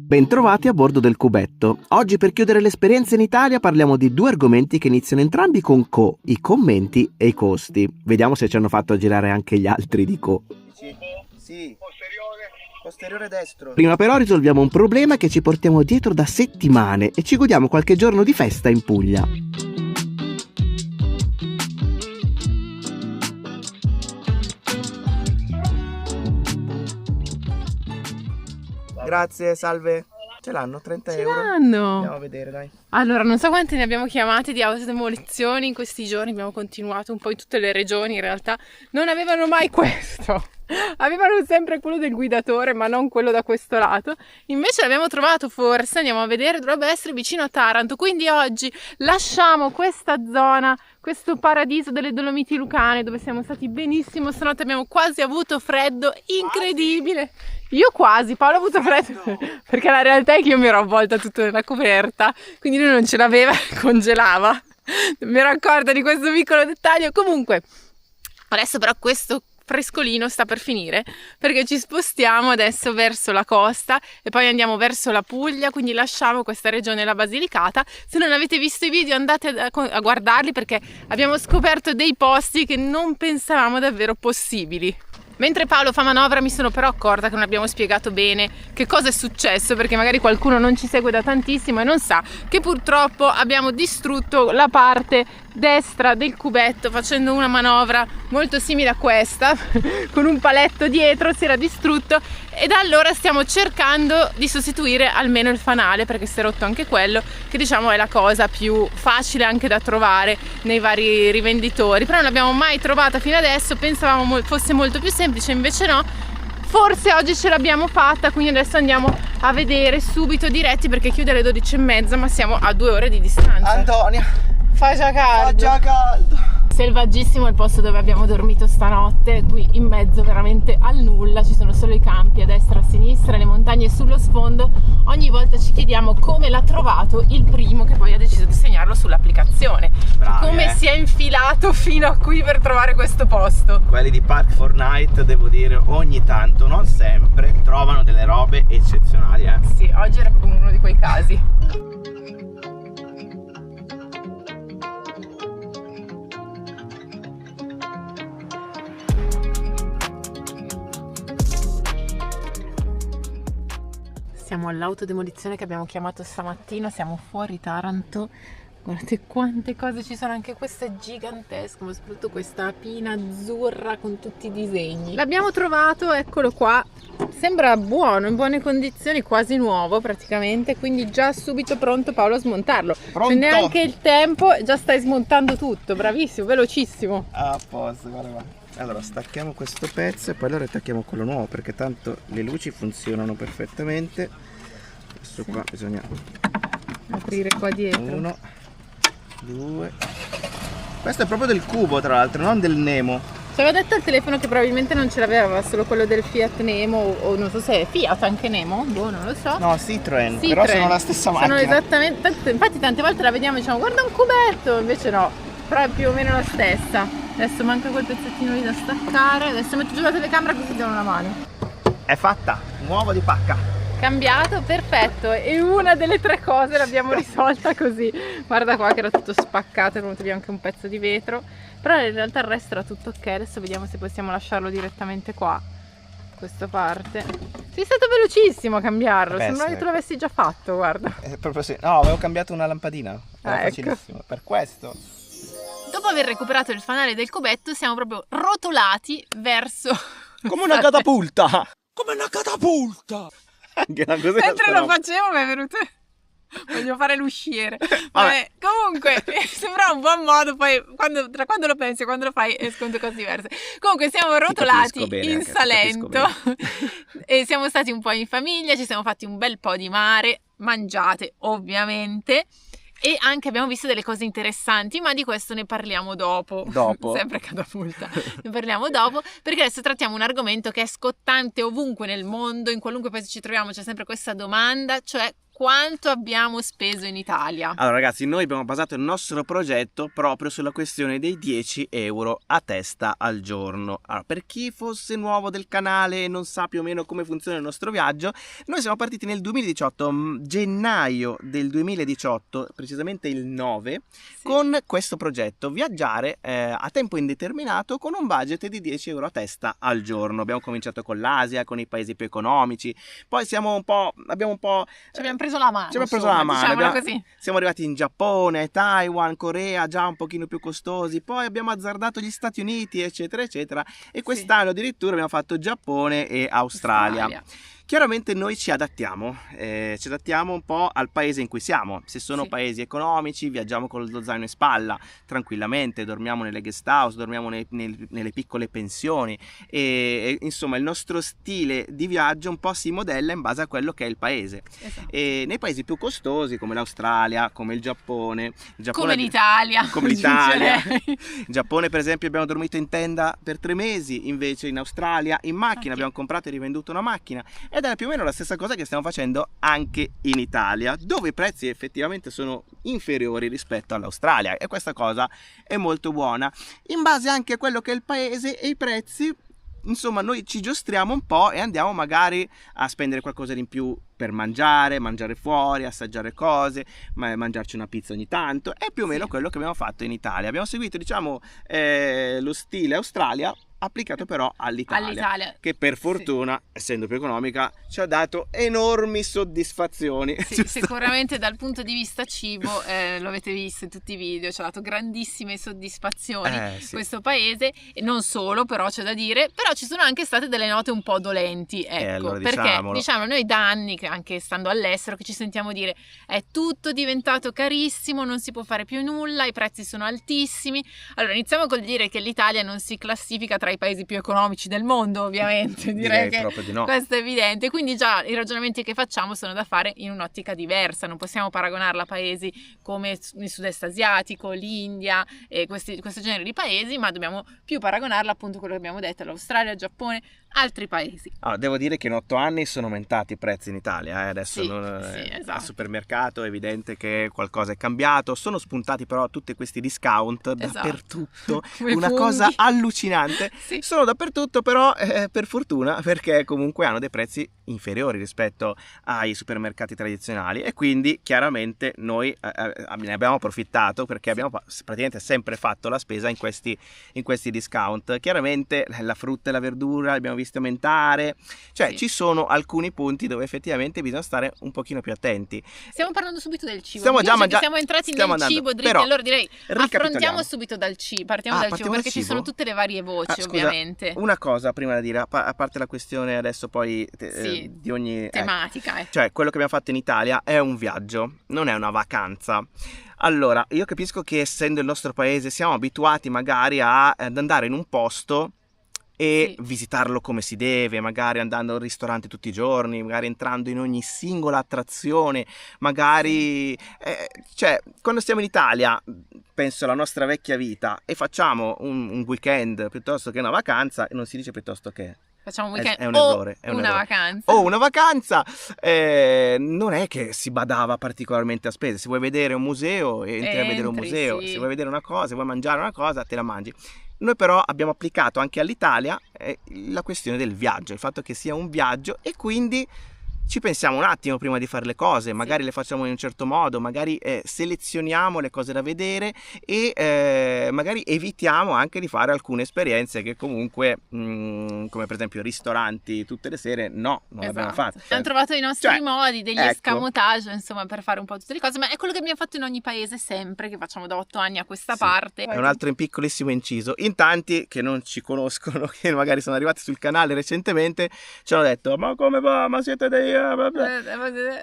Bentrovati a bordo del cubetto. Oggi per chiudere l'esperienza in Italia parliamo di due argomenti che iniziano entrambi con co, i commenti e i costi. Vediamo se ci hanno fatto girare anche gli altri di co. Sì. Posteriore destro. Prima però risolviamo un problema che ci portiamo dietro da settimane e ci godiamo qualche giorno di festa in Puglia. Grazie, salve. Ce l'hanno 30 Ce euro. l'hanno. Andiamo a vedere, dai. Allora, non so quanti ne abbiamo chiamati di autodemolizioni in questi giorni, abbiamo continuato un po' in tutte le regioni, in realtà non avevano mai questo. Avevano sempre quello del guidatore, ma non quello da questo lato. Invece l'abbiamo trovato, forse, andiamo a vedere, dovrebbe essere vicino a Taranto. Quindi oggi lasciamo questa zona, questo paradiso delle Dolomiti Lucane, dove siamo stati benissimo. Stanotte abbiamo quasi avuto freddo, incredibile. Io quasi, Paolo ha avuto freddo, perché la realtà è che io mi ero avvolta tutta nella coperta, quindi lui non ce l'aveva e congelava. Mi ero accorta di questo piccolo dettaglio. Comunque, adesso però questo frescolino sta per finire, perché ci spostiamo adesso verso la costa e poi andiamo verso la Puglia, quindi lasciamo questa regione, la Basilicata. Se non avete visto i video andate a guardarli, perché abbiamo scoperto dei posti che non pensavamo davvero possibili. Mentre Paolo fa manovra mi sono però accorta che non abbiamo spiegato bene che cosa è successo, perché magari qualcuno non ci segue da tantissimo e non sa che purtroppo abbiamo distrutto la parte destra del cubetto facendo una manovra molto simile a questa con un paletto dietro, si era distrutto e da allora stiamo cercando di sostituire almeno il fanale, perché si è rotto anche quello, che diciamo è la cosa più facile anche da trovare nei vari rivenditori, però non l'abbiamo mai trovata fino adesso, pensavamo fosse molto più semplice, invece no. Forse oggi ce l'abbiamo fatta, quindi adesso andiamo a vedere subito diretti, perché chiude alle 12:30, ma siamo a 2 ore di distanza. Antonia, Fa già caldo. fa già caldo. Selvaggissimo il posto dove abbiamo dormito stanotte, qui in mezzo veramente al nulla, ci sono solo i campi a destra, a sinistra, le montagne sullo sfondo. Ogni volta ci chiediamo come l'ha trovato il primo che poi ha deciso di segnarlo sull'applicazione. Come si è infilato fino a qui per trovare questo posto. Quelli di Park4Night, devo dire, ogni tanto, non sempre, trovano delle robe eccezionali, Sì, oggi era proprio uno di quei casi. Siamo all'autodemolizione che abbiamo chiamato stamattina, siamo fuori Taranto. Guardate quante cose ci sono, anche questa è gigantesca, ma soprattutto questa pina azzurra con tutti i disegni. L'abbiamo trovato, eccolo qua, sembra buono, in buone condizioni, quasi nuovo praticamente, quindi già subito pronto Paolo a smontarlo. Pronto? C'è neanche il tempo, già stai smontando tutto, bravissimo, velocissimo. A posto, guarda qua. Allora stacchiamo questo pezzo e poi lo attacchiamo quello nuovo, perché tanto le luci funzionano perfettamente. Adesso qua bisogna Aprire qua dietro. 1, 2. Questo è proprio del cubo, tra l'altro, non del Nemo. Ci aveva detto al telefono che probabilmente non ce l'aveva, solo quello del Fiat Nemo, o non so se è Fiat anche Nemo, boh, non lo so. No, Citroen, però sono la stessa macchina. Sono esattamente, infatti tante volte la vediamo e diciamo guarda un cubetto, invece no, però è più o meno la stessa. Adesso manca quel pezzettino lì da staccare, adesso metto giù la telecamera così do una mano. È fatta, nuovo di pacca. Cambiato, perfetto, e una delle 3 cose l'abbiamo risolta così. Guarda qua che era tutto spaccato, è venuto via anche un pezzo di vetro, però in realtà il resto era tutto ok. Adesso vediamo se possiamo lasciarlo direttamente qua, questa parte. Sei stato velocissimo a cambiarlo, sembra che tu l'avessi già fatto, guarda. È proprio sì. No, avevo cambiato una lampadina, era Ecco. facilissimo, per questo. Dopo aver recuperato il fanale del cubetto siamo proprio rotolati verso... Come una catapulta! Come una catapulta! Anche una cosa. Mentre lo facevo mi è venuto... Voglio fare l'usciere. Vabbè, comunque mi sembra un buon modo, poi tra quando lo pensi e quando lo fai escono cose diverse. Comunque siamo rotolati in Salento e siamo stati un po' in famiglia, ci siamo fatti un bel po' di mare, mangiate ovviamente, e anche abbiamo visto delle cose interessanti, ma di questo ne parliamo dopo. Sempre catapulta. Ne parliamo dopo, perché adesso trattiamo un argomento che è scottante ovunque nel mondo, in qualunque paese ci troviamo c'è sempre questa domanda, cioè quanto abbiamo speso in Italia. Allora ragazzi, noi abbiamo basato il nostro progetto proprio sulla questione dei 10 euro a testa al giorno. Allora, per chi fosse nuovo del canale e non sa più o meno come funziona il nostro viaggio, noi siamo partiti nel 2018, gennaio del 2018, precisamente il 9, con questo progetto, viaggiare a tempo indeterminato con un budget di 10 euro a testa al giorno. Abbiamo cominciato con l'Asia, con i paesi più economici, poi ci abbiamo preso la mano. Diciamolo così. Siamo arrivati in Giappone, Taiwan, Corea, già un pochino più costosi, poi abbiamo azzardato gli Stati Uniti, eccetera, eccetera, e quest'anno addirittura abbiamo fatto Giappone e Australia. Chiaramente noi ci adattiamo un po' al paese in cui siamo. Se sono paesi economici, viaggiamo con lo zaino in spalla, tranquillamente, dormiamo nelle guest house, dormiamo nelle piccole pensioni e insomma il nostro stile di viaggio un po' si modella in base a quello che è il paese. Esatto. E nei paesi più costosi come l'Australia, come il Giappone come l'Italia. In Giappone per esempio abbiamo dormito in tenda per 3 mesi, invece in Australia in macchina, abbiamo comprato e rivenduto una macchina. Ed è più o meno la stessa cosa che stiamo facendo anche in Italia, dove i prezzi effettivamente sono inferiori rispetto all'Australia, e questa cosa è molto buona in base anche a quello che è il paese e i prezzi. Insomma, noi ci giostriamo un po' e andiamo magari a spendere qualcosa di in più per mangiare fuori, assaggiare cose, mangiarci una pizza ogni tanto. È più o meno quello che abbiamo fatto in Italia. Abbiamo seguito, diciamo, lo stile Australia applicato però all'Italia, che per fortuna, essendo più economica, ci ha dato enormi soddisfazioni. Sicuramente dal punto di vista cibo, lo avete visto in tutti i video, ci ha dato grandissime soddisfazioni questo paese, e non solo, però c'è da dire, però ci sono anche state delle note un po' dolenti, ecco, allora perché diciamo noi da anni, anche stando all'estero, che ci sentiamo dire è tutto diventato carissimo, non si può fare più nulla, i prezzi sono altissimi. Allora iniziamo col dire che l'Italia non si classifica tra i paesi più economici del mondo, ovviamente, direi che proprio di no. Questo è evidente, quindi già i ragionamenti che facciamo sono da fare in un'ottica diversa, non possiamo paragonarla a paesi come il sud-est asiatico, l'India e questo genere di paesi, ma dobbiamo più paragonarla appunto a quello che abbiamo detto, l'Australia, il Giappone, altri paesi. Devo dire che in 8 anni sono aumentati i prezzi in Italia, adesso esatto. Al supermercato è evidente che qualcosa è cambiato, sono spuntati però tutti questi discount dappertutto, una cosa allucinante. Sono dappertutto, però per fortuna, perché comunque hanno dei prezzi inferiori rispetto ai supermercati tradizionali, e quindi chiaramente noi ne abbiamo approfittato, perché abbiamo praticamente sempre fatto la spesa in questi discount. Chiaramente la frutta e la verdura abbiamo visto aumentare, cioè ci sono alcuni punti dove effettivamente bisogna stare un pochino più attenti. Stiamo parlando subito del cibo, siamo entrati nel cibo dritti, allora direi affrontiamo subito dal cibo, partiamo dal cibo, perché ci sono tutte le varie voci, ovviamente. Una cosa prima da dire, a parte la questione adesso poi di ogni tematica, cioè quello che abbiamo fatto in Italia è un viaggio, non è una vacanza. Allora, io capisco che essendo il nostro paese siamo abituati magari ad andare in un posto e visitarlo come si deve, magari andando al ristorante tutti i giorni, magari entrando in ogni singola attrazione, magari cioè quando stiamo in Italia, penso alla nostra vecchia vita, e facciamo un weekend piuttosto che una vacanza, e non si dice piuttosto che facciamo un weekend è un errore, vacanza. O una vacanza, non è che si badava particolarmente a spese. Se vuoi vedere un museo, entri a vedere un museo, se vuoi vedere una cosa, vuoi mangiare una cosa, te la mangi. Noi però abbiamo applicato anche all'Italia la questione del viaggio, il fatto che sia un viaggio, e quindi ci pensiamo un attimo prima di fare le cose, magari le facciamo in un certo modo, magari selezioniamo le cose da vedere e magari evitiamo anche di fare alcune esperienze che comunque, come per esempio ristoranti tutte le sere, non abbiamo fatto. Abbiamo trovato i nostri modi, degli escamotage, insomma, per fare un po' tutte le cose, ma è quello che abbiamo fatto in ogni paese sempre, che facciamo da 8 anni a questa parte. È un altro piccolissimo inciso. In tanti che non ci conoscono, che magari sono arrivati sul canale recentemente, ci hanno detto: ma come va? Ma siete dei... Ci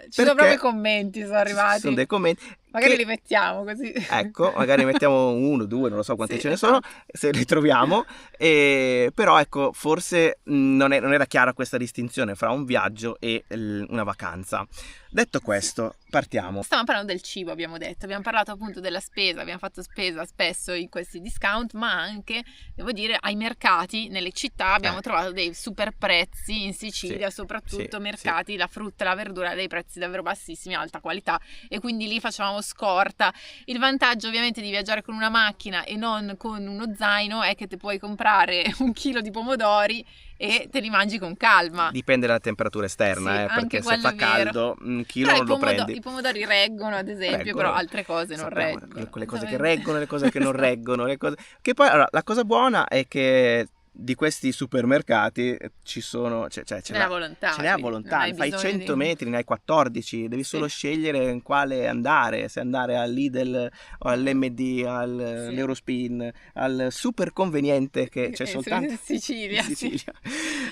sono proprio i commenti, sono arrivati. Sono dei commenti. Magari li mettiamo così. Ecco, magari mettiamo 1, 2, non lo so quante Sì, ce ne sono, se li troviamo. Però ecco, forse non era chiara questa distinzione fra un viaggio e una vacanza. Detto questo, partiamo. Stavamo parlando del cibo, abbiamo detto, abbiamo parlato appunto della spesa, abbiamo fatto spesa spesso in questi discount, ma anche, devo dire, ai mercati, nelle città abbiamo trovato dei super prezzi in Sicilia, soprattutto mercati, la frutta e la verdura, dei prezzi davvero bassissimi, alta qualità, e quindi lì facevamo scorta. Il vantaggio ovviamente di viaggiare con una macchina e non con uno zaino è che ti puoi comprare 1 chilo di pomodori e te li mangi con calma. Dipende dalla temperatura esterna, perché se fa caldo 1 chilo non lo prendi. I pomodori reggono, ad esempio, però altre cose non reggono. Quelle cose che reggono, le cose che non reggono, le cose... Che poi, allora, la cosa buona è che di questi supermercati ci sono, ce n'è a volontà, fai 100 metri, ne hai 14, devi solo scegliere in quale andare, se andare al Lidl o all'MD, all'Eurospin, al super conveniente che c'è soltanto in Sicilia.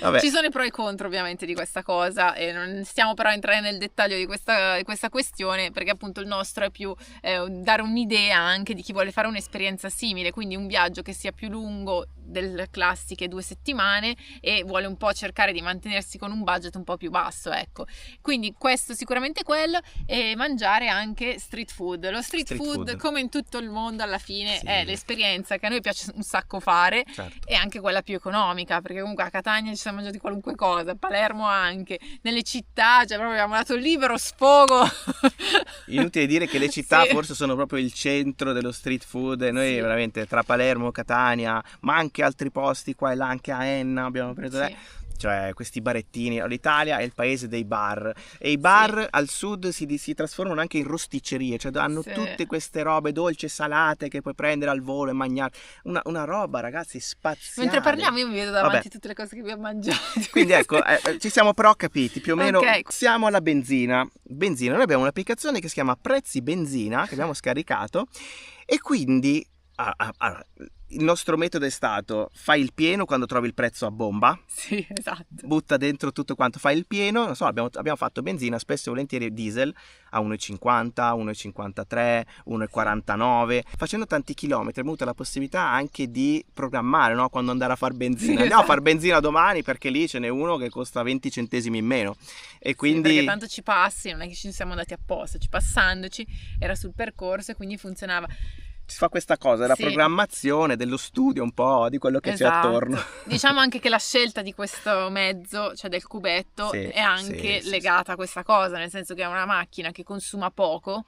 Vabbè. Ci sono i pro e i contro ovviamente di questa cosa e non stiamo però a entrare nel dettaglio di questa questione, perché appunto il nostro è più dare un'idea anche di chi vuole fare un'esperienza simile, quindi un viaggio che sia più lungo del classiche 2 settimane e vuole un po' cercare di mantenersi con un budget un po' più basso, ecco. Quindi questo sicuramente quello, e mangiare anche street food. Lo street food, come in tutto il mondo, alla fine è l'esperienza che a noi piace un sacco fare, e anche quella più economica, perché comunque a Catania ci siamo mangiati qualunque cosa, a Palermo anche, nelle città, cioè proprio abbiamo dato libero sfogo. Inutile dire che le città forse sono proprio il centro dello street food, e noi veramente tra Palermo, Catania, ma anche altri posti qua e là, anche a Enna abbiamo preso cioè questi barettini. L'Italia è il paese dei bar, e i bar al sud si trasformano anche in rosticcerie, cioè hanno tutte queste robe dolci e salate che puoi prendere al volo e mangiare, una roba, ragazzi, spaziale. Mentre parliamo io mi vedo davanti tutte le cose che abbiamo mangiato, quindi ecco, ci siamo però capiti più o meno. Siamo alla benzina, noi abbiamo un'applicazione che si chiama Prezzi Benzina che abbiamo scaricato, e quindi il nostro metodo è stato: fai il pieno quando trovi il prezzo a bomba, butta dentro tutto quanto, fai il pieno. Non so, abbiamo fatto benzina spesso e volentieri diesel a 1,50, 1,53, 1,49, facendo tanti chilometri. Abbiamo avuto la possibilità anche di programmare, no? Quando andare a far benzina, andiamo a far benzina domani perché lì ce n'è uno che costa 20 centesimi in meno, e quindi perché tanto ci passi, non è che ci siamo andati apposta, passandoci era sul percorso e quindi funzionava. Si fa questa cosa della programmazione, dello studio un po' di quello che c'è attorno. Diciamo anche che la scelta di questo mezzo, cioè del cubetto, è anche legata a questa cosa, nel senso che è una macchina che consuma poco,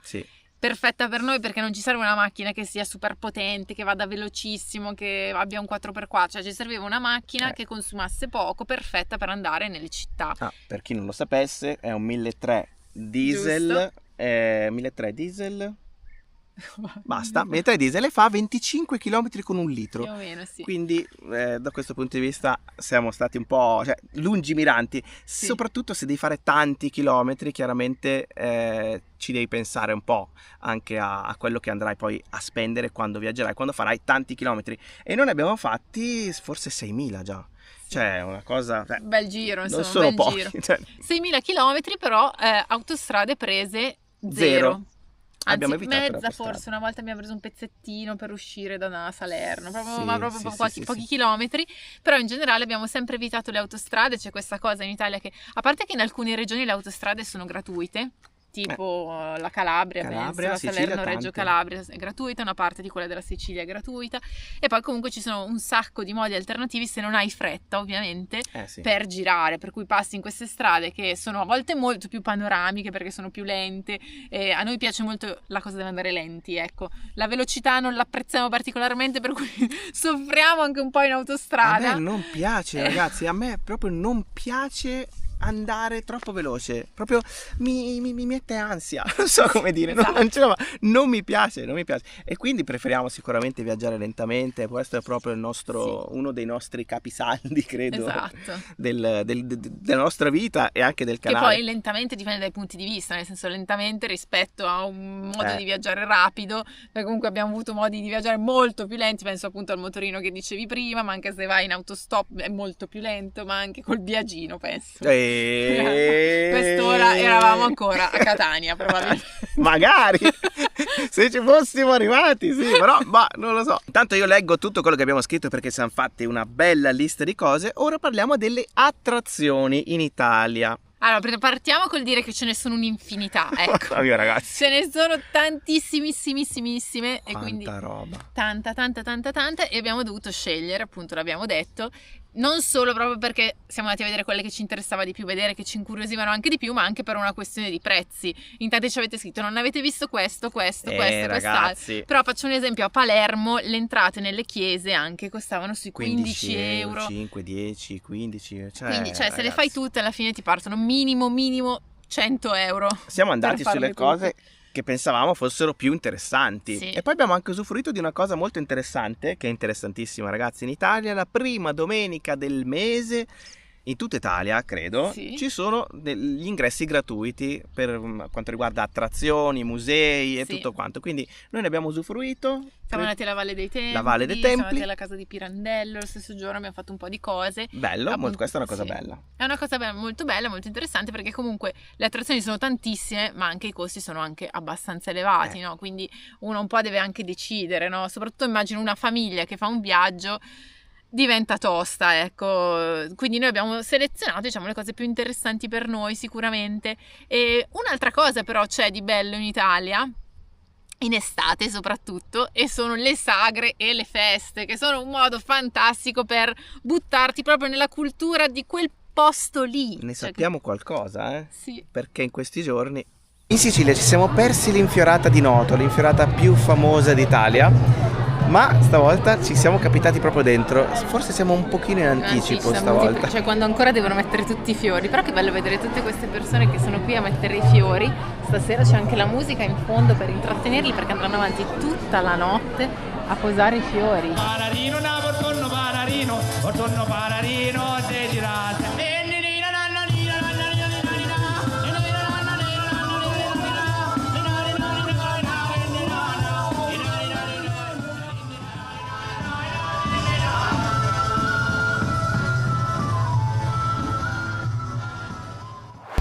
perfetta per noi, perché non ci serve una macchina che sia super potente, che vada velocissimo, che abbia un 4x4, cioè ci serviva una macchina che consumasse poco, perfetta per andare nelle città. Per chi non lo sapesse, è un 1.3 diesel, 1.3 diesel. Basta, 1.3 diesel, e fa 25 km con 1 litro. Più o meno, quindi da questo punto di vista siamo stati un po' lungimiranti, soprattutto se devi fare tanti chilometri. Chiaramente ci devi pensare un po' anche a quello che andrai poi a spendere quando viaggerai, quando farai tanti chilometri, e noi ne abbiamo fatti forse 6.000 già. Cioè una cosa, bel giro, insomma, non sono pochi, 6.000 chilometri, però autostrade prese zero. Anzi, mezza forse, una volta abbiamo preso un pezzettino per uscire da Salerno, proprio pochi chilometri, però in generale abbiamo sempre evitato le autostrade. C'è questa cosa in Italia che, a parte che in alcune regioni le autostrade sono gratuite, tipo la Calabria, penso, la Salerno, Reggio Calabria è gratuita, una parte di quella della Sicilia è gratuita, e poi comunque ci sono un sacco di modi alternativi se non hai fretta, ovviamente, per girare, per cui passi in queste strade che sono a volte molto più panoramiche perché sono più lente, e a noi piace molto la cosa deve andare lenti, ecco, la velocità non l'apprezziamo particolarmente, per cui soffriamo anche un po' in autostrada. A me non piace, ragazzi, a me proprio non piace andare troppo veloce, proprio mi mette ansia, non so come dire, non mi piace, e quindi preferiamo sicuramente viaggiare lentamente. Questo è proprio il nostro, uno dei nostri capisaldi, credo, della nostra vita e anche del canale. Che poi lentamente dipende dai punti di vista, nel senso lentamente rispetto a un modo di viaggiare rapido, perché comunque abbiamo avuto modi di viaggiare molto più lenti, penso appunto al motorino che dicevi prima, ma anche se vai in autostop è molto più lento, ma anche col Biagino penso. Quest'ora eravamo ancora a Catania probabilmente. Magari se ci fossimo arrivati, sì, però non lo so. Intanto io leggo tutto quello che abbiamo scritto perché siamo fatti una bella lista di cose. Ora parliamo delle attrazioni in Italia. Allora, partiamo col dire che ce ne sono un'infinità, ecco. Oddio, ragazzi, Ce ne sono tantissimissimissime e quindi quanta roba. tanta e abbiamo dovuto scegliere, appunto l'abbiamo detto, non solo proprio perché siamo andati a vedere quelle che ci interessava di più vedere, che ci incuriosivano anche di più, ma anche per una questione di prezzi. In tanti ci avete scritto non avete visto questo, quest'altro. Ragazzi, Però faccio un esempio: a Palermo le entrate nelle chiese anche costavano sui 15 euro. 5, 10, 15, Quindi se le ragazzi, fai tutte alla fine ti partono minimo 100 euro. siamo andati per farle sulle cose tutte. che pensavamo fossero più interessanti. Sì. E poi abbiamo anche usufruito di una cosa molto interessante, che è interessantissima, ragazzi. In Italia la prima domenica del mese, in tutta Italia credo, Sì. ci sono gli ingressi gratuiti per quanto riguarda attrazioni, musei e Sì. tutto quanto. Quindi noi ne abbiamo usufruito. Siamo andati alla Valle dei Templi, La Valle dei siamo Templi. andati alla casa di Pirandello, lo stesso giorno abbiamo fatto un po' di cose. Bello, Appunto, questa è una cosa sì. bella. È una cosa molto bella, molto interessante, perché comunque le attrazioni sono tantissime, ma anche i costi sono anche abbastanza elevati, no? Quindi uno un po' deve anche decidere, no? Soprattutto immagino una famiglia che fa un viaggio, diventa tosta, ecco. Quindi noi abbiamo selezionato, diciamo, le cose più interessanti per noi sicuramente. E un'altra cosa però c'è di bello in Italia, in estate soprattutto, e sono le sagre e le feste, che sono un modo fantastico per buttarti proprio nella cultura di quel posto lì. Ne Cioè, sappiamo qualcosa, sì. perché in questi giorni in Sicilia ci siamo persi l'infiorata di Noto, l'infiorata più famosa d'Italia, ma stavolta ci siamo capitati proprio dentro. Forse siamo un pochino in anticipo stavolta. Cioè quando ancora devono mettere tutti i fiori. Però che bello vedere tutte queste persone che sono qui a mettere i fiori. Stasera c'è anche la musica in fondo per intrattenerli, perché andranno avanti tutta la notte a posare i fiori. Pararino, na portonno pararino, te girate.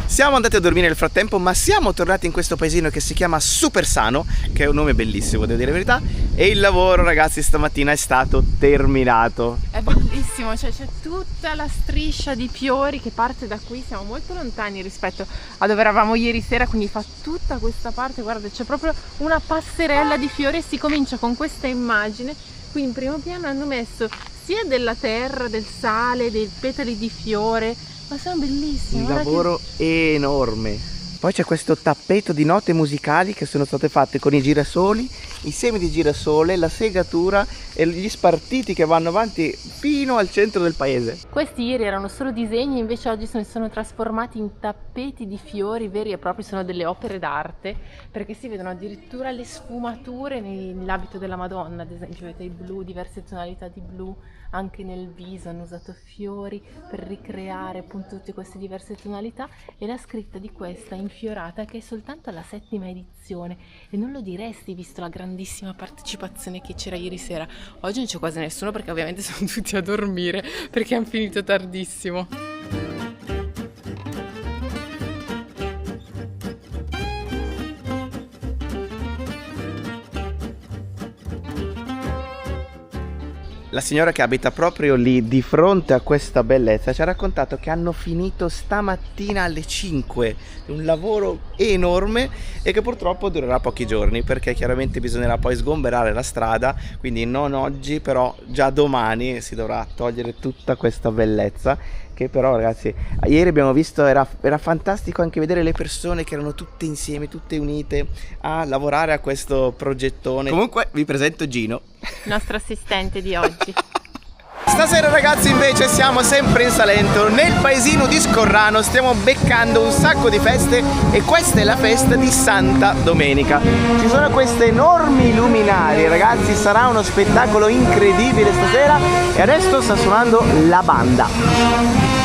Siamo andati a dormire nel frattempo, ma siamo tornati in questo paesino che si chiama Supersano, che è un nome bellissimo, devo dire la verità. E il lavoro, ragazzi, stamattina è stato terminato. È bellissimo, cioè c'è tutta la striscia di fiori che parte da qui. Siamo molto lontani rispetto a dove eravamo ieri sera, quindi fa tutta questa parte. Guarda, c'è proprio una passerella di fiori e si comincia con questa immagine. Qui in primo piano hanno messo sia della terra, del sale, dei petali di fiore, ma sono bellissimi. Un guarda lavoro enorme. Poi c'è questo tappeto di note musicali che sono state fatte con i girasoli, i semi di girasole, la segatura e gli spartiti che vanno avanti fino al centro del paese. Questi ieri erano solo disegni, invece oggi si sono trasformati in tappeti di fiori veri e propri, sono delle opere d'arte, perché si vedono addirittura le sfumature nell'abito della Madonna, ad esempio vedete il blu, diverse tonalità di blu, anche nel viso hanno usato fiori per ricreare appunto tutte queste diverse tonalità, e la scritta di questa infiorata che è soltanto alla 7ª edizione, e non lo diresti visto la grandissima partecipazione che c'era ieri sera. Oggi non c'è quasi nessuno perché ovviamente sono tutti a dormire perché hanno finito tardissimo. La signora che abita proprio lì di fronte a questa bellezza ci ha raccontato che hanno finito stamattina alle 5, un lavoro enorme e che purtroppo durerà pochi giorni, perché chiaramente bisognerà poi sgomberare la strada, quindi non oggi, però già domani si dovrà togliere tutta questa bellezza. Che però, ragazzi, ieri abbiamo visto, era fantastico anche vedere le persone che erano tutte insieme, tutte unite a lavorare a questo progettone. Comunque vi presento Gino, Il nostro assistente di oggi. Stasera, ragazzi, invece siamo sempre in Salento, nel paesino di Scorrano. Stiamo beccando un sacco di feste e questa è la festa di Santa Domenica. Ci sono queste enormi luminarie, ragazzi, sarà uno spettacolo incredibile stasera. E adesso sta suonando la banda.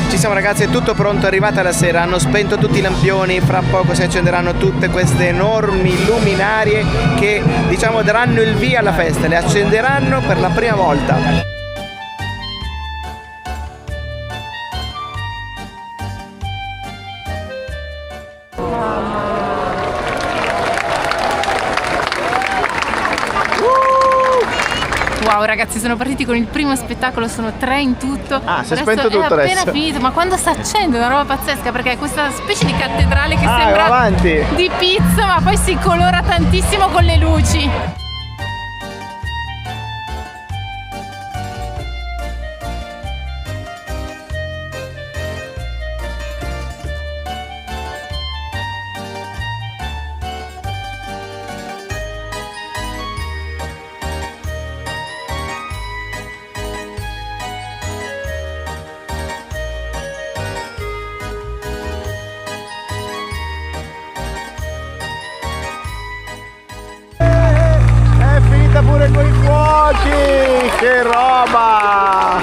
Ci ci siamo ragazzi, è tutto pronto, è arrivata la sera, hanno spento tutti i lampioni, fra poco si accenderanno tutte queste enormi luminarie che diciamo daranno il via alla festa, le accenderanno per la prima volta. Wow ragazzi, sono partiti con il primo spettacolo, sono 3 in tutto. Si è spento tutto è adesso. appena finito, ma quando si accende è una roba pazzesca, perché è questa specie di cattedrale che sembra avanti. di pizza, ma poi si colora tantissimo con le luci. Pure coi fuochi, che roba!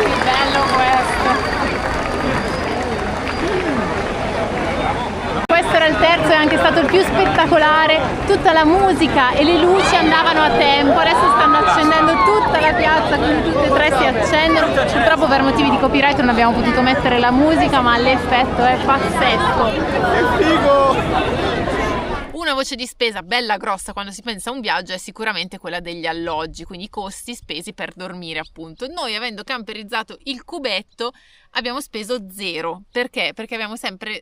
Che bello questo! Questo era il terzo, è anche stato il più spettacolare, tutta la musica e le luci andavano a tempo, adesso stanno accendendo tutta la piazza, quindi tutte e 3 si accendono. Purtroppo per motivi di copyright non abbiamo potuto mettere la musica, ma l'effetto è pazzesco. Che figo! Una voce di spesa bella grossa quando si pensa a un viaggio è sicuramente quella degli alloggi, quindi i costi spesi per dormire appunto. Noi, avendo camperizzato il cubetto, abbiamo speso 0. Perché? Perché abbiamo sempre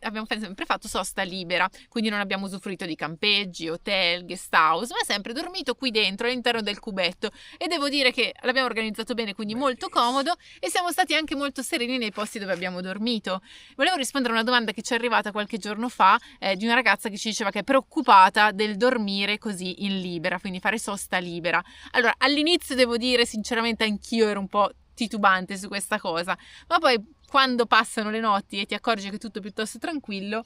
fatto sosta libera, quindi non abbiamo usufruito di campeggi, hotel, guest house, ma sempre dormito qui dentro all'interno del cubetto, e devo dire che l'abbiamo organizzato bene, quindi molto comodo, e siamo stati anche molto sereni nei posti dove abbiamo dormito. Volevo rispondere a una domanda che ci è arrivata qualche giorno fa di una ragazza che ci diceva che è preoccupata del dormire così in libera, quindi fare sosta libera. Allora, all'inizio devo dire sinceramente anch'io ero un po' titubante su questa cosa, ma poi quando passano le notti e ti accorgi che è tutto piuttosto tranquillo,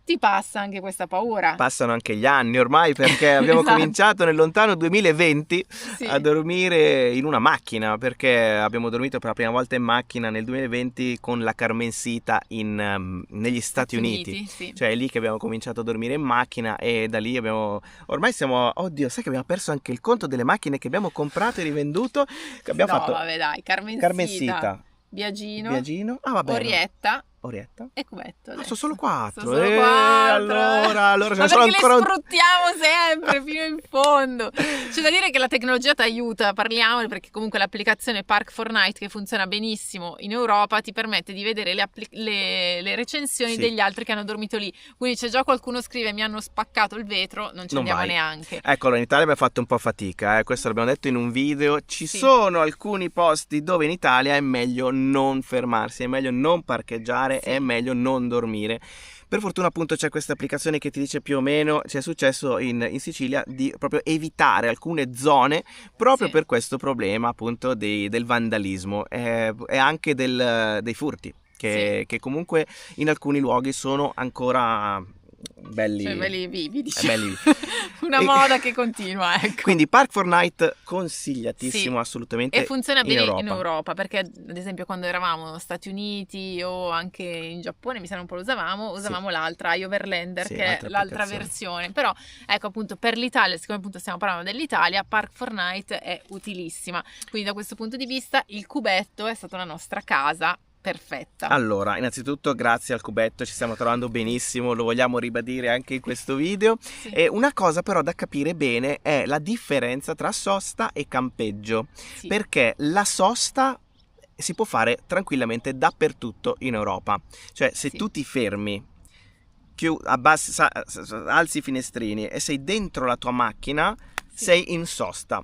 ti passa anche questa paura. Passano anche gli anni ormai, perché abbiamo Esatto. cominciato nel lontano 2020 Sì. a dormire in una macchina, perché abbiamo dormito per la prima volta in macchina nel 2020 con la Carmensita negli Stati Uniti. Sì. Cioè è lì che abbiamo cominciato a dormire in macchina, e da lì ormai siamo, oddio, sai che abbiamo perso anche il conto delle macchine che abbiamo comprato e rivenduto, che abbiamo No, fatto vabbè dai, Carmensita, Viagino, ah vabbè, Orietta e Cubetto. Ah, sono solo 4. Sono solo 4. Allora ce Ma ne sono perché ancora le sfruttiamo sempre fino in fondo. C'è da dire che la tecnologia ti aiuta, parliamone, perché comunque l'applicazione Park4Night, che funziona benissimo in Europa, ti permette di vedere le recensioni Sì. degli altri che hanno dormito lì. Quindi c'è già qualcuno scrive: mi hanno spaccato il vetro, non ci andiamo vai. neanche. Eccolo, in Italia abbiamo fatto un po' fatica, questo l'abbiamo detto in un video. Ci Sì. sono alcuni posti dove in Italia è meglio non fermarsi, è meglio non parcheggiare, Sì. è meglio non dormire. Per fortuna appunto c'è questa applicazione che ti dice più o meno, ci è successo in Sicilia di proprio evitare alcune zone proprio Sì. per questo problema appunto del vandalismo e anche dei furti che comunque in alcuni luoghi sono ancora belli, Cioè, belli vivi, diciamo. belli. Una moda che continua, ecco. Quindi Park4Night consigliatissimo, Sì. assolutamente. E funziona bene in in Europa, perché ad esempio quando eravamo negli Stati Uniti o anche in Giappone, mi sa un po' lo usavamo l'altra, Overlander, Sì, che è altra l'altra applicazione. versione. Però ecco, appunto, per l'Italia, siccome appunto stiamo parlando dell'Italia, Park4Night è utilissima. Quindi da questo punto di vista il cubetto è stata la nostra casa perfetta. Allora, innanzitutto grazie al cubetto, ci stiamo trovando benissimo, lo vogliamo ribadire anche in questo video. Sì. E una cosa però da capire bene è la differenza tra sosta e campeggio, Sì. perché la sosta si può fare tranquillamente dappertutto in Europa. Cioè se Sì. tu ti fermi, alzi i finestrini e sei dentro la tua macchina, Sì. sei in sosta.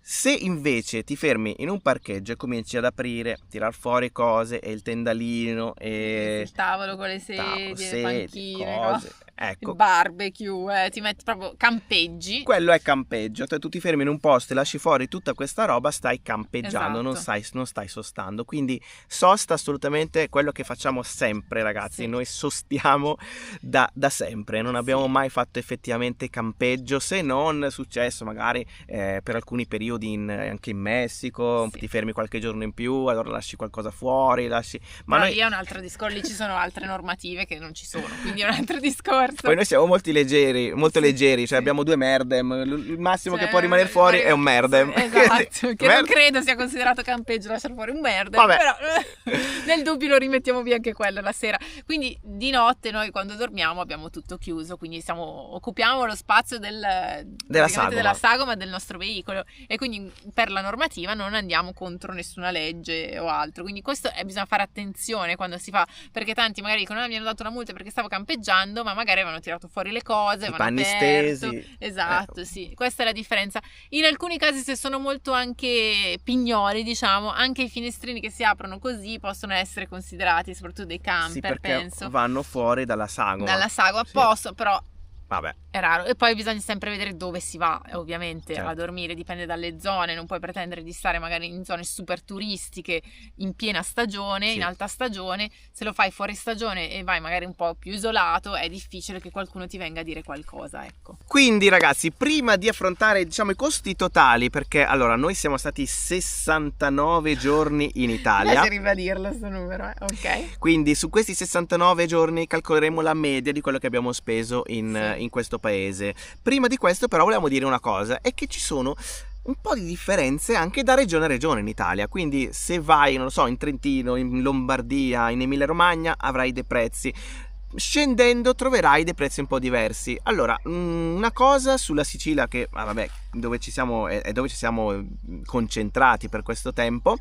Se invece ti fermi in un parcheggio e cominci ad aprire, tirar fuori cose e il tendalino e il tavolo con le sedie, le panchine, cose, Ecco. il barbecue, ti metti proprio, campeggi. Quello è campeggio, cioè tu ti fermi in un posto e lasci fuori tutta questa roba, stai campeggiando, Esatto. non stai sostando. Quindi sosta assolutamente quello che facciamo sempre, ragazzi. Sì. Noi sostiamo da sempre, non abbiamo mai fatto effettivamente campeggio, se non è successo magari per alcuni periodi anche in Messico, Sì. ti fermi qualche giorno in più, allora lasci qualcosa fuori, ma Ma noi... lì è un altro discorso, lì ci sono altre normative che non ci sono, quindi è un altro discorso. Poi noi siamo molto leggeri, cioè sì. abbiamo 2 merdem, il massimo Cioè, che può rimanere fuori è un merdem. Esatto, che non Merd- credo sia considerato campeggio lasciare fuori un merdem, Vabbè. però nel dubbio lo rimettiamo via anche quello la sera. Quindi di notte noi quando dormiamo abbiamo tutto chiuso, quindi occupiamo lo spazio della sagoma del nostro veicolo, e quindi per la normativa non andiamo contro nessuna legge o altro. Quindi questo bisogna fare attenzione quando si fa, perché tanti magari dicono mi hanno dato una multa perché stavo campeggiando, ma magari avevano tirato fuori le cose, I avevano panni aperto. stesi. Esatto, sì, questa è la differenza. In alcuni casi, se sono molto anche pignoli, diciamo, anche i finestrini che si aprono così possono essere considerati, soprattutto dei camper, Sì, perché penso, vanno fuori dalla sagoma. dalla sagoma, Sì. posso, però Vabbè. è raro. E poi bisogna sempre vedere dove si va, ovviamente, Certo. a dormire, dipende dalle zone, non puoi pretendere di stare magari in zone super turistiche in piena stagione, Sì. in alta stagione. Se lo fai fuori stagione e vai magari un po' più isolato, è difficile che qualcuno ti venga a dire qualcosa, ecco. Quindi ragazzi, prima di affrontare diciamo i costi totali, perché allora noi siamo stati 69 giorni in Italia. Piace ribadirlo sto numero, ok? Quindi su questi 69 giorni calcoleremo la media di quello che abbiamo speso in questo paese. Prima di questo però volevamo dire una cosa, è che ci sono un po' di differenze anche da regione a regione in Italia, quindi se vai, non lo so, in Trentino, in Lombardia, in Emilia Romagna avrai dei prezzi, scendendo troverai dei prezzi un po' diversi. Allora, una cosa sulla Sicilia che vabbè, dove ci siamo concentrati per questo tempo,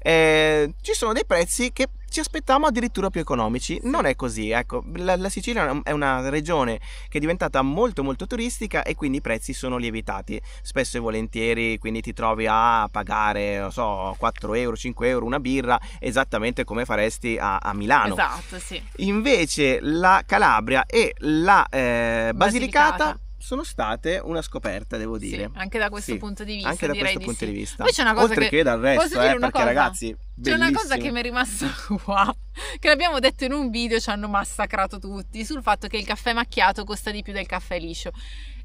ci sono dei prezzi che ci aspettavamo addirittura più economici. Non è così, ecco, la Sicilia è una regione che è diventata molto molto turistica e quindi i prezzi sono lievitati spesso e volentieri, quindi ti trovi a pagare, non so, 4 euro, 5 euro una birra, esattamente come faresti a Milano. Esatto, sì. Invece la Calabria e la Basilicata sono state una scoperta, devo dire. Sì, anche da questo Sì, punto di vista, anche da direi questo punto di vista. Poi c'è una cosa oltre che dal resto, posso dire una perché cosa? ragazzi, C'è una cosa bellissimo. che mi è rimasta qua, che l'abbiamo detto in un video, ci hanno massacrato tutti, sul fatto che il caffè macchiato costa di più del caffè liscio.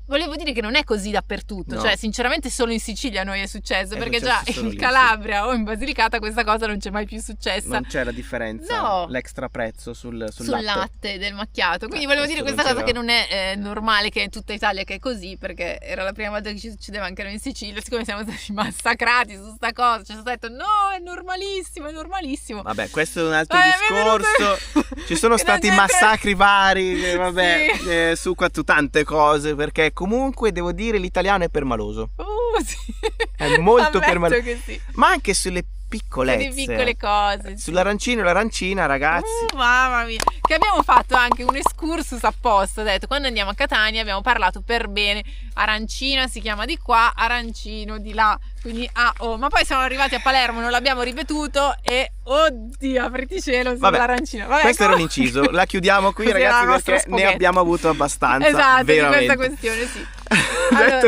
Volevo dire che non è così dappertutto, No. cioè sinceramente solo in Sicilia a noi è successo, È perché successo già solo in lì, Calabria o in Basilicata questa cosa non c'è mai più successa. Non c'è la differenza, No. l'extra prezzo sul latte del macchiato. Quindi volevo dire questo questa non cosa che non è normale che è in tutta Italia che è così, perché era la prima volta che ci succedeva anche noi in Sicilia, siccome siamo stati massacrati su sta cosa, ci sono detto no, è normalissimo, è normalissimo. Vabbè, questo è un altro Mi è venuto- discorso. Ci sono Che non stati c'entra- massacri vari, vabbè, Sì. su tante cose, perché comunque devo dire l'italiano è permaloso. Sì. È molto Ammetto permaloso. che sì. Ma anche sulle piccolezze. Sulle piccole cose. sì. Sull'arancino e l'arancina, ragazzi. Mamma mia, che abbiamo fatto anche un excursus apposta, ho detto quando andiamo a Catania abbiamo parlato per bene, arancina si chiama di qua, arancino di là, quindi ma poi siamo arrivati a Palermo, non l'abbiamo ripetuto e oddio, apriti cielo sull'arancina. Vabbè, questo era un inciso, la chiudiamo qui Così era ragazzi la nostra perché ne spaghetti. abbiamo avuto abbastanza. Esatto, veramente. di questa questione, sì. Allora,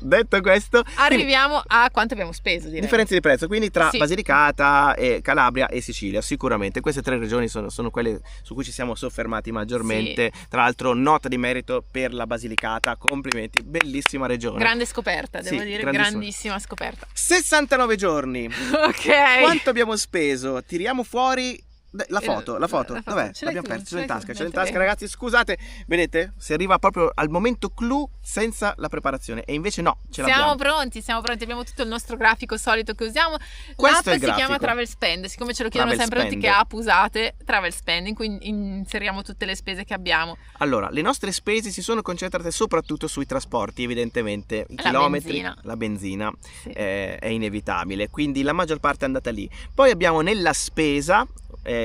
detto questo, arriviamo a quanto abbiamo speso, direi. differenze di prezzo, quindi tra Sì. Basilicata, e Calabria e Sicilia, sicuramente queste 3 regioni sono quelle su cui ci siamo soffermati maggiormente. Tra l'altro nota di merito per la Basilicata, complimenti, bellissima regione. Grande scoperta, devo Sì, dire, grandissima. grandissima scoperta. 69 giorni. Ok. Quanto abbiamo speso? Tiriamo fuori la foto. la foto. Dov'è? Ce l'hai L'abbiamo tu, persa, ce l'ho in tasca, bene. ragazzi, scusate. Vedete? Si arriva proprio al momento clou senza la preparazione e invece no, ce Siamo l'abbiamo. pronti, abbiamo tutto il nostro grafico solito che usiamo. Questo è L'app il si chiama grafico. Travel Spend, siccome ce lo chiedono Travel sempre tutti Spend. che app usate, Travel Spend, in cui inseriamo tutte le spese che abbiamo. Allora, le nostre spese si sono concentrate soprattutto sui trasporti, evidentemente, i La chilometri, benzina. la benzina Sì. è inevitabile, quindi la maggior parte è andata lì. Poi abbiamo nella spesa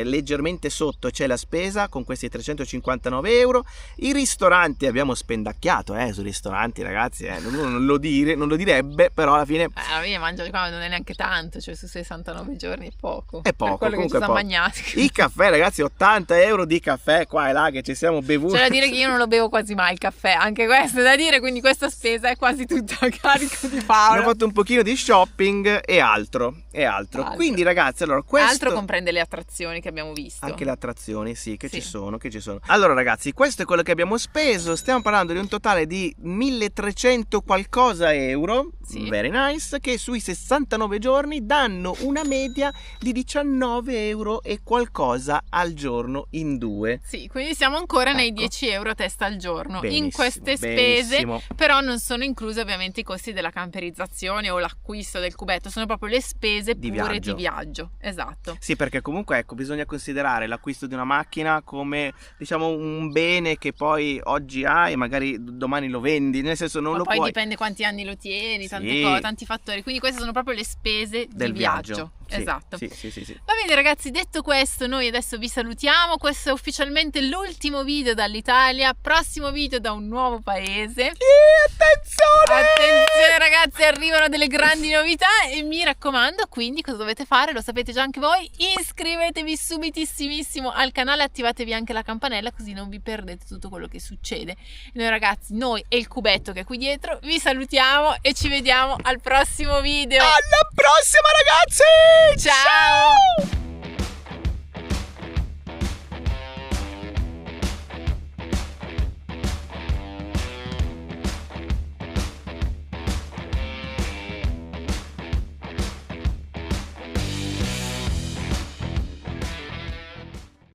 leggermente sotto c'è la spesa con questi 359 euro. I ristoranti abbiamo spendacchiato, sui ristoranti ragazzi, non lo direbbe, però alla fine alla fine mangiare qua non è neanche tanto, cioè su 69 giorni è poco. È poco, per quello che ci siamo mangiati. I caffè ragazzi, 80 euro di caffè qua e là che ci siamo bevuti. C'è da dire che io non lo bevo quasi mai il caffè, anche questo è da dire, quindi questa spesa è quasi tutta a carico di Paolo. Abbiamo fatto un pochino di shopping e altro. Quindi ragazzi, allora questo altro comprende le attrazioni che abbiamo visto. Anche le attrazioni, sì, che ci sono. Allora ragazzi, questo è quello che abbiamo speso. Stiamo parlando di un totale di 1300 qualcosa euro. Sì. Very nice. Che sui 69 giorni danno una media di 19 euro e qualcosa al giorno in due. Sì, quindi siamo ancora nei 10 euro a testa al giorno. Benissimo, in queste spese, benissimo. però non sono incluse ovviamente i costi della camperizzazione o l'acquisto del cubetto, sono proprio le spese Di pure viaggio. di viaggio. Esatto. Sì, perché comunque ecco, bisogna considerare l'acquisto di una macchina come, diciamo, un bene che poi oggi hai e magari domani lo vendi, nel senso non Ma lo poi puoi. dipende quanti anni lo tieni, tante Sì. cose, tanti fattori. Quindi queste sono proprio le spese Del di viaggio. Sì, Esatto. Sì. Va bene ragazzi, detto questo, noi adesso vi salutiamo. Questo è ufficialmente l'ultimo video dall'Italia. Prossimo video da un nuovo paese. Attenzione ragazzi, arrivano delle grandi novità e mi raccomando, quindi cosa dovete fare? Lo sapete già anche voi, iscrivetevi subitissimissimo al canale, attivatevi anche la campanella così non vi perdete tutto quello che succede. Noi ragazzi, noi e il cubetto che è qui dietro, vi salutiamo e ci vediamo al prossimo video. Alla prossima ragazzi! Ciao!